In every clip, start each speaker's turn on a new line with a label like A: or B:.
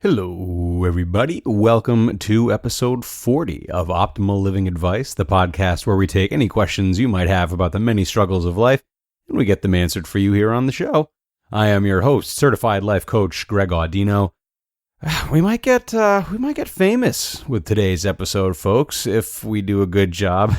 A: Hello, everybody. Welcome to episode 40 of Optimal Living Advice, the podcast where we take any questions you might have about the many struggles of life and we get them answered for you here on the show. I am your host, certified life coach Greg Audino. We might get famous with today's episode, folks, if we do a good job.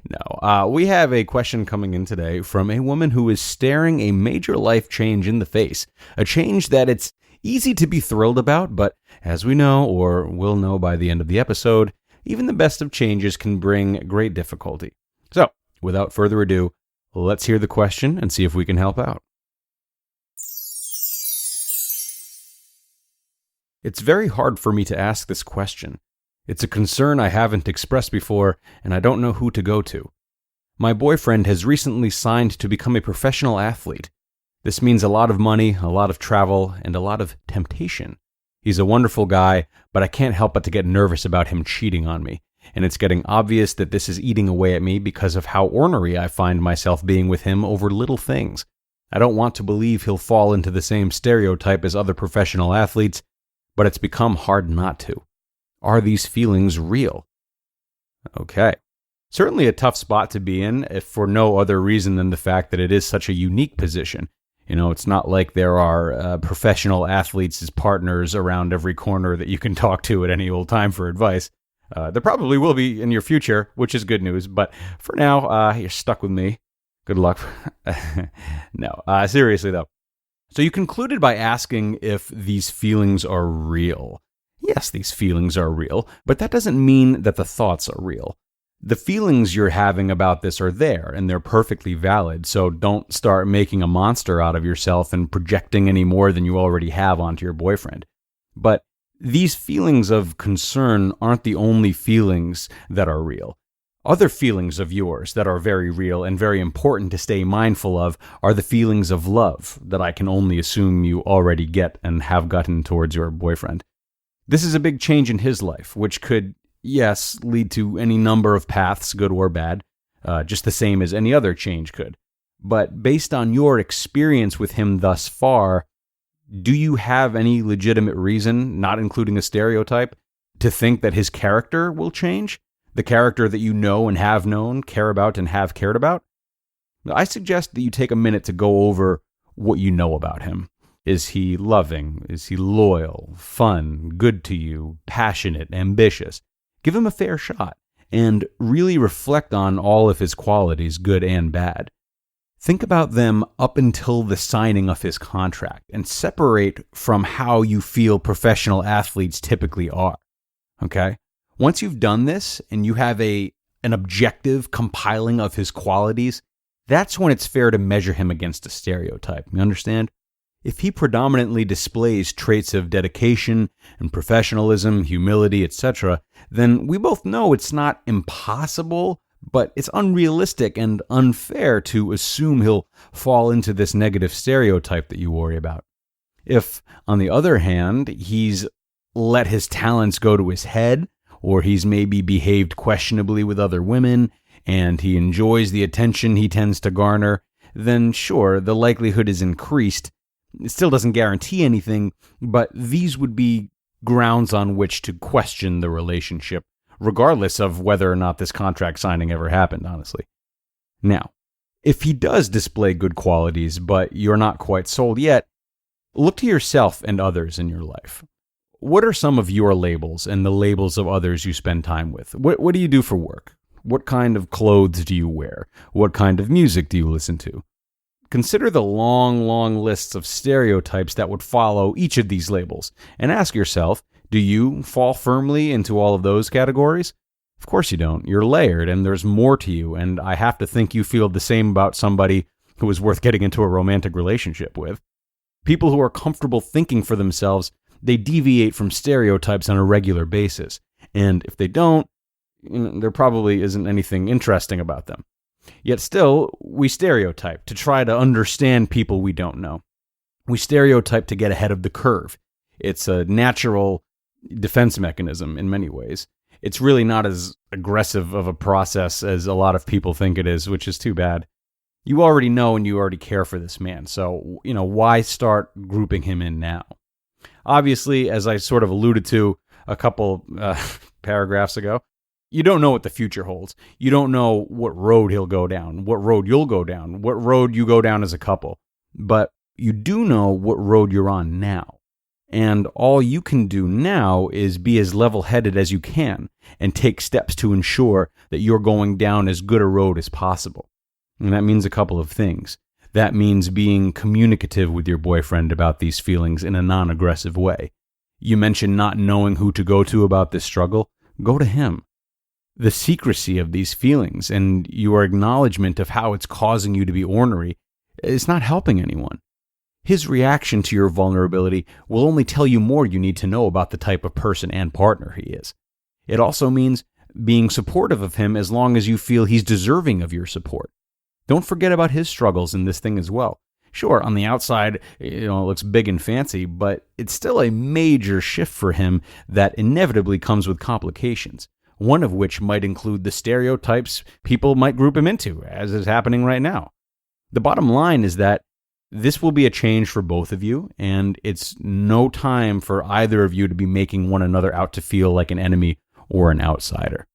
A: No, we have a question coming in today from a woman who is staring a major life change in the face, a change that it's easy to be thrilled about, but as we know, or will know by the end of the episode, even the best of changes can bring great difficulty. So, without further ado, let's hear the question and see if we can help out. It's very hard for me to ask this question. It's a concern I haven't expressed before, and I don't know who to go to. My boyfriend has recently signed to become a professional athlete. This means a lot of money, a lot of travel, and a lot of temptation. He's a wonderful guy, but I can't help but to get nervous about him cheating on me, and it's getting obvious that this is eating away at me because of how ornery I find myself being with him over little things. I don't want to believe he'll fall into the same stereotype as other professional athletes, but it's become hard not to. Are these feelings real? Okay. Certainly a tough spot to be in, if for no other reason than the fact that it is such a unique position. You know, it's not like there are professional athletes as partners around every corner that you can talk to at any old time for advice. There probably will be in your future, which is good news. But for now, you're stuck with me. Good luck. No, seriously though. So you concluded by asking if these feelings are real. Yes, these feelings are real, but that doesn't mean that the thoughts are real. The feelings you're having about this are there, and they're perfectly valid, so don't start making a monster out of yourself and projecting any more than you already have onto your boyfriend. But these feelings of concern aren't the only feelings that are real. Other feelings of yours that are very real and very important to stay mindful of are the feelings of love that I can only assume you already get and have gotten towards your boyfriend. This is a big change in his life, which could, yes, lead to any number of paths, good or bad, just the same as any other change could. But based on your experience with him thus far, do you have any legitimate reason, not including a stereotype, to think that his character will change? The character that you know and have known, care about and have cared about? I suggest that you take a minute to go over what you know about him. Is he loving? Is he loyal, fun, good to you, passionate, ambitious? Give him a fair shot, and really reflect on all of his qualities, good and bad. Think about them up until the signing of his contract, and separate from how you feel professional athletes typically are. Okay? Once you've done this, and you have an objective compiling of his qualities, that's when it's fair to measure him against a stereotype. You understand? If he predominantly displays traits of dedication and professionalism, humility, etc., then we both know it's not impossible, but it's unrealistic and unfair to assume he'll fall into this negative stereotype that you worry about. If, on the other hand, he's let his talents go to his head, or he's maybe behaved questionably with other women, and he enjoys the attention he tends to garner, then sure, the likelihood is increased. It still doesn't guarantee anything, but these would be grounds on which to question the relationship, regardless of whether or not this contract signing ever happened, honestly. Now, if he does display good qualities, but you're not quite sold yet, look to yourself and others in your life. What are some of your labels and the labels of others you spend time with? What do you do for work? What kind of clothes do you wear? What kind of music do you listen to? Consider the long lists of stereotypes that would follow each of these labels, and ask yourself, do you fall firmly into all of those categories? Of course you don't. You're layered, and there's more to you, and I have to think you feel the same about somebody who is worth getting into a romantic relationship with. People who are comfortable thinking for themselves, they deviate from stereotypes on a regular basis, and if they don't, there probably isn't anything interesting about them. Yet still, we stereotype to try to understand people we don't know. We stereotype to get ahead of the curve. It's a natural defense mechanism in many ways. It's really not as aggressive of a process as a lot of people think it is, which is too bad. You already know and you already care for this man, so, why start grouping him in now? Obviously, as I sort of alluded to a couple paragraphs ago, you don't know what the future holds. You don't know what road he'll go down, what road you'll go down, what road you go down as a couple. But you do know what road you're on now. And all you can do now is be as level-headed as you can and take steps to ensure that you're going down as good a road as possible. And that means a couple of things. That means being communicative with your boyfriend about these feelings in a non-aggressive way. You mentioned not knowing who to go to about this struggle. Go to him. The secrecy of these feelings and your acknowledgement of how it's causing you to be ornery is not helping anyone. His reaction to your vulnerability will only tell you more you need to know about the type of person and partner he is. It also means being supportive of him as long as you feel he's deserving of your support. Don't forget about his struggles in this thing as well. Sure, on the outside, it looks big and fancy, but it's still a major shift for him that inevitably comes with complications, one of which might include the stereotypes people might group him into, as is happening right now. The bottom line is that this will be a change for both of you, and it's no time for either of you to be making one another out to feel like an enemy or an outsider.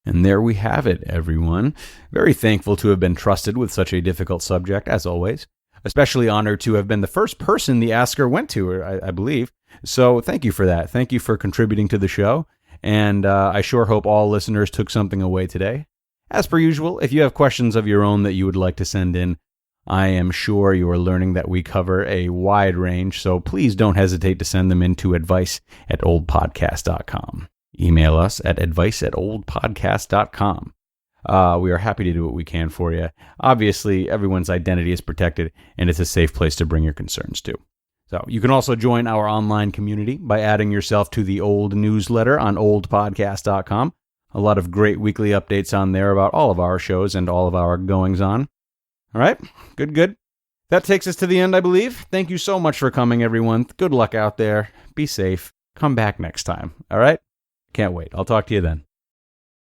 A: And there we have it, everyone. Very thankful to have been trusted with such a difficult subject, as always. Especially honored to have been the first person the asker went to, I believe. So thank you for that. Thank you for contributing to the show. And I sure hope all listeners took something away today. As per usual, if you have questions of your own that you would like to send in, I am sure you are learning that we cover a wide range, so please don't hesitate to send them in to advice@oldpodcast.com. Email us at advice@oldpodcast.com. We are happy to do what we can for you. Obviously, everyone's identity is protected, and it's a safe place to bring your concerns to. So you can also join our online community by adding yourself to the Old newsletter on oldpodcast.com. A lot of great weekly updates on there about all of our shows and all of our goings-on. All right, good. That takes us to the end, I believe. Thank you so much for coming, everyone. Good luck out there. Be safe. Come back next time, all right? Can't wait. I'll talk to you then.